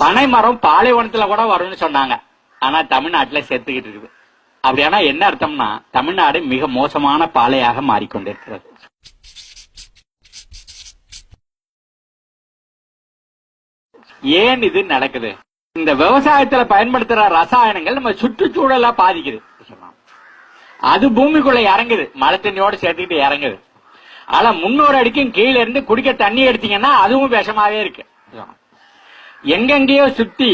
பனை மரம் பாலைவனத்துல கூட வரும்னு சொன்னாங்க. ஆனா தமிழ்நாட்டுல செத்துக்கிட்டு இருக்குது. அப்படியானா என்ன அர்த்தம்னா தமிழ்நாடு மிக மோசமான பாலையாக மாறிக்கொண்டிருக்கிறது. ஏன் இது நடக்குது? இந்த விவசாயத்துல பயன்படுத்துற ரசாயனங்கள் நம்ம சுற்றுச்சூழலா பாதிக்குது. அது பூமிக்குள்ள இறங்குது, மழை தண்ணியோட சேர்த்துக்கிட்டு இறங்குது. ஆனா 300 அடிக்கும் கீழே இருந்து குடிக்க தண்ணி எடுத்தீங்கன்னா அதுவும் விஷமாவே இருக்கு. எங்கெங்கயோ சுத்தி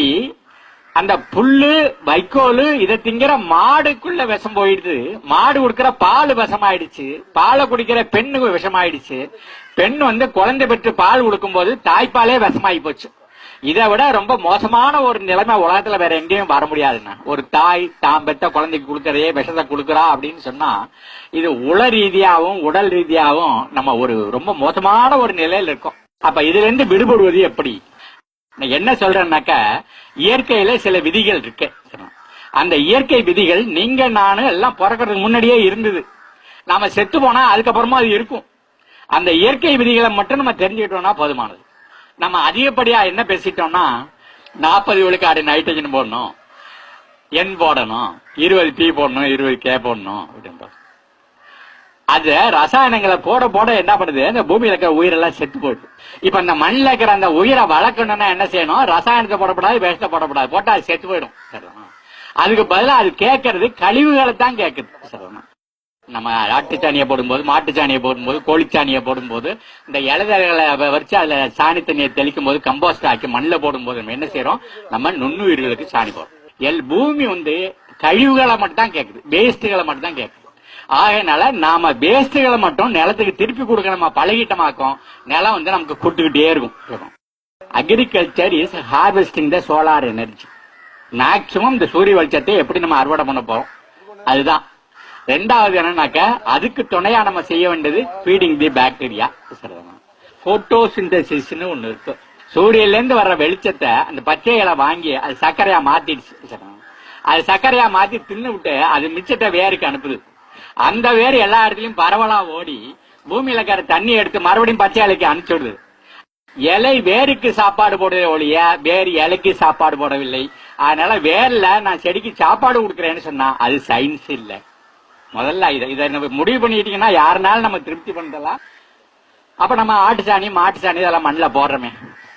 அந்த புல்லு வைக்கோலு இதை திங்கிற மாடுக்குள்ள விஷம் போயிடுது. மாடு குடுக்கிற பால் விஷமாயிடுச்சு, பாலை குடிக்கிற பெண்ணு விஷமாயிடுச்சு. பெண் குழந்தை பெற்று பால் கொடுக்கும் போது தாய்ப்பாலே விஷமாயி போச்சு. இதை விட ரொம்ப மோசமான ஒரு நிலைமை உலகத்துல வேற எங்கேயும் வர முடியாதுன்னா, ஒரு தாய் தாம் பெற்ற குழந்தைக்கு கொடுக்கறதே விஷத்தை கொடுக்கறா அப்படின்னு சொன்னா இது உள ரீதியாகவும் உடல் ரீதியாகவும் நம்ம ஒரு ரொம்ப மோசமான ஒரு நிலையில இருக்கோம். அப்ப இதுல இருந்து விடுபடுவது எப்படி? என்ன சொல்றேன்னாக்க, இயற்கையில சில விதிகள் இருக்கு. அந்த இயற்கை விதிகள் நீங்க நானும் எல்லாம் பிறக்கிறதுக்கு முன்னாடியே இருந்தது. நாம செத்து போனா அதுக்கப்புறமா அது இருக்கும். அந்த இயற்கை விதிகளை மட்டும் நம்ம தெரிஞ்சுக்கிட்டோம்னா போதுமானது. நம்ம அதிகப்படியா என்ன பேசிட்டோம்னா 40 விழுக்காடு நைட்ரஜன் போடணும், என் போடணும், 20 பி போடணும், 20 கே போடணும் அப்படின்ற அது ரசாயனங்களை போட போட என்ன பண்ணுது, இந்த பூமியில இருக்கிற உயிரெல்லாம் செத்து போயிடுது. இப்ப இந்த மண்ணில் இருக்கிற அந்த உயிரை வளர்க்கணும்னா என்ன செய்யணும்? ரசாயனத்தை போடப்படாது, வேஸ்ட்டை போடப்படாது. போட்டா அது செத்து போயிடும். அதுக்கு பதிலாக அது கேட்கறது கழிவுகளை தான் கேட்குது. நம்ம ஆட்டுச்சாணியை போடும்போது, மாட்டுச்சாணியை போடும்போது, கோழிச்சாணியை போடும்போது, இந்த இலைதழைகளை வச்சு அதுல சாணி தண்ணியை தெளிக்கும் போது, கம்போஸ்ட் ஆக்கி மண்ணில் போடும்போது நம்ம என்ன செய்யறோம்? நம்ம நுண்ணுயிர்களுக்கு சாணி போடுறோம். பூமி கழிவுகளை மட்டும் தான் கேட்குது, வேஸ்ட்டுகளை மட்டும் தான் கேட்குது. ஆகையினால நாம வேஸ்ட்டுகளை மட்டும் நிலத்துக்கு திருப்பி கொடுக்க நம்ம பழகிட்டமாக்கும், நிலம் நமக்கு கொடுத்துக்கிட்டே இருக்கும். Agriculture is harvesting the solar energy. Maximum இந்த சூரிய வெளிச்சத்தை எப்படி நம்ம அறுவடை பண்ண போறோம் அதுதான். ரெண்டாவது என்னன்னாக்க, அதுக்கு துணையா நம்ம செய்ய வேண்டியது ஃபீடிங் தி பாக்டீரியா. போட்டோசிந்தசிஸ் ஒண்ணு இருக்கு. சூரியன்ல இருந்து வர்ற வெளிச்சத்தை அந்த பச்சைகளை வாங்கி அது சர்க்கரையா மாத்திடுச்சு. அது சர்க்கரையா மாத்தி தின்னு விட்டு அது மிச்சத்தை வேருக்கு அனுப்புது. அந்த வேறு எல்லா இடத்துலயும் பரவலா ஓடி பூமியில இருக்கிற தண்ணி எடுத்து மறுபடியும் பச்சை இலைக்கு அனுப்பிச்சுடுது. இலை வேருக்கு சாப்பாடு போடுறதே ஒழிய வேறு இலைக்கு சாப்பாடு போடவில்லை. அதனால வேர்ல நான் செடிக்கு சாப்பாடு கொடுக்கறேன்னு சொன்னா அது சயின்ஸ் இல்ல. முதல்ல இதை முடிவு பண்ணிட்டீங்கன்னா யாருனாலும் நம்ம திருப்தி பண்ணலாம். அப்ப நம்ம ஆட்டு சாணி மாட்டு சாணி இதெல்லாம் மண்ணில் போடுறோமே,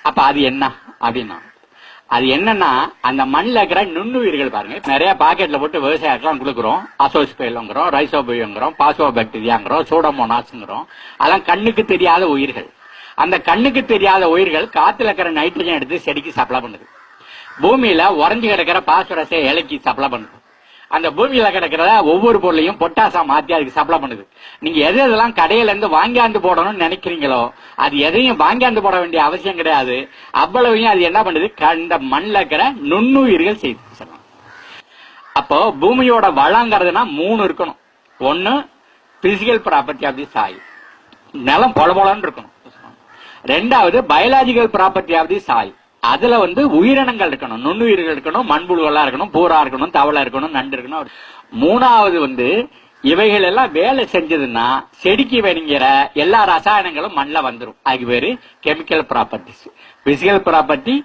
அப்ப அது என்ன அப்படின்னா, அது என்னன்னா அந்த மண்ணில் இருக்கிற நுண்ணுயிர்கள் பாருங்க. நிறைய பாக்கெட்ல போட்டு விவசாயத்துலாம் கொடுக்குறோம். அசோஸ்பெயிலுங்கிறோம், ரைசோபியங்கிறோம், பாசோபாக்டீரியாங்கிறோம், சூடோமோனாஸ்ங்கிறோம். அதெல்லாம் கண்ணுக்கு தெரியாத உயிர்கள். அந்த கண்ணுக்கு தெரியாத உயிர்கள் காத்துல இருக்கிற நைட்ரஜன் எடுத்து செடிக்கு சப்ளை பண்ணுது. பூமியில உறைஞ்சு கிடக்கிற பாஸ்பரஸை இலைக்கு சப்ளை பண்ணுது. அந்த பூமியில கிடக்கிற ஒவ்வொரு பொருளையும் பொட்டாசா மாத்தி அதுக்கு சப்ளை பண்ணுது. நீங்க எதெல்லாம் கடையில இருந்து வாங்கியாந்து போடணும்னு நினைக்கிறீங்களோ அது எதையும் வாங்கியாந்து போட வேண்டிய அவசியம் கிடையாது. அவ்வளவையும் அது என்ன பண்ணுது, இந்த மண்ணில் இருக்கிற நுண்ணுயிர்கள் செய்து. அப்போ பூமியோட வளங்கிறதுனா 3 இருக்கணும். ஒன்னு physical property of the soil, நிலம் பொல பொலன்னு இருக்கணும். ரெண்டாவது biological property of the soil, அதுல உயிரினங்கள் இருக்கணும், நுண்ணுயிர்கள் இருக்கணும், மண்புழுவெல்லாம் இருக்கணும், பூரா இருக்கணும், தவளை இருக்கணும், நண்டு இருக்கணும். மூணாவது இவைகள் எல்லாம் வேலை செஞ்சதுன்னா செடிக்கு வேணுங்கிற எல்லா ரசாயனங்களும் மண்ணில் வந்துடும். அதுக்கு பேரு chemical properties. Physical property,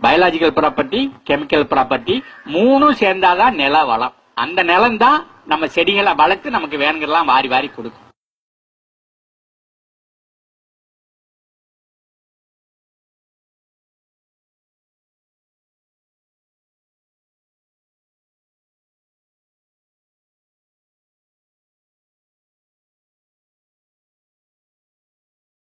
biological property, chemical property 3 சேர்ந்தாதான் நில வளம். அந்த நிலம் தான் நம்ம செடிகளை வளர்த்து நமக்கு வேணுங்கிறலாம் வாரி வாரி கொடுக்கும்.